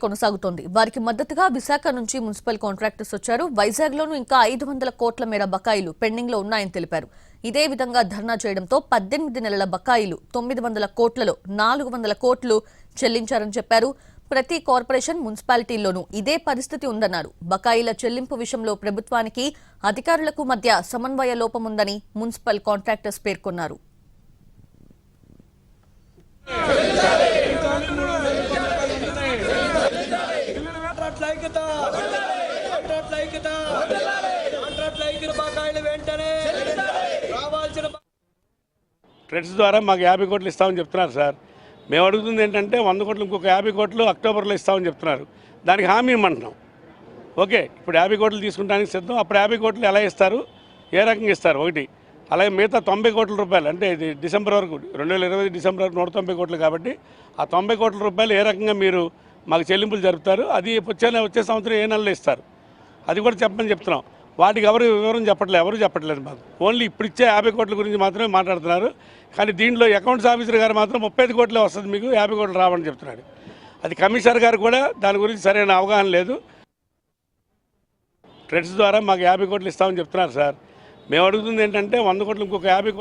కొనసాగుతోంది. వారికి మద్దతుగా విశాఖ నుంచి మున్సిపల్ కాంట్రాక్టర్స్ వచ్చారు. వైజాగ్ లోనూ ఇంకా 500 కోట్ల మేర బకాయిలు పెండింగ్ లో ఉన్నాయని తెలిపారు. ఇదే విధంగా ధర్నా చేయడంతో 18 నెలల బకాయిలు 900 కోట్లలో 400 కోట్లు చెల్లించారని చెప్పారు. ప్రతి కార్పొరేషన్ మున్సిపాలిటీల్లోనూ ఇదే పరిస్థితి ఉందన్నారు. బకాయిల చెల్లింపు విషయంలో ప్రభుత్వానికి అధికారులకు మధ్య సమన్వయ లోపముందని మున్సిపల్ కాంట్రాక్టర్స్ పేర్కొన్నారు. ట్రెడ్స్ ద్వారా మాకు 50 కోట్లు ఇస్తామని చెప్తున్నారు సార్. మేము అడుగుతుంది ఏంటంటే 100 కోట్లు ఇంకొక 50 కోట్లు అక్టోబర్లో ఇస్తామని చెప్తున్నారు. దానికి హామీ ఇమ్మంటున్నాం. ఓకే, ఇప్పుడు 50 కోట్లు తీసుకుంటానికి సిద్ధం. అప్పుడు 50 కోట్లు ఎలా ఇస్తారు, ఏ రకంగా ఇస్తారు ఒకటి. అలాగే మిగతా 90 కోట్ల రూపాయలు అంటే ఇది డిసెంబర్ వరకు 2020 డిసెంబర్ వరకు 190 కోట్లు కాబట్టి ఆ 90 కోట్ల రూపాయలు ఏ రకంగా మీరు మాకు చెల్లింపులు జరుపుతారు, అది వచ్చే సంవత్సరం ఏ నెలలో ఇస్తారు, అది కూడా చెప్పమని చెప్తున్నాం. వాటికి ఎవరు వివరం ఎవరు చెప్పట్లేదు మాకు. ఓన్లీ ఇప్పుడు ఇచ్చే 50 కోట్ల గురించి మాత్రమే మాట్లాడుతున్నారు. కానీ దీంట్లో అకౌంట్స్ ఆఫీసర్ గారు మాత్రం 35 కోట్లే వస్తుంది, మీకు 50 కోట్లు రావని చెప్తున్నాడు. అది కమిషనర్ గారు కూడా దాని గురించి సరైన అవగాహన లేదు. ట్రెడ్స్ ద్వారా మాకు 50 కోట్లు ఇస్తామని చెప్తున్నారు సార్. మేము అడుగుతుంది ఏంటంటే 100 కోట్లు ఇంకొక 50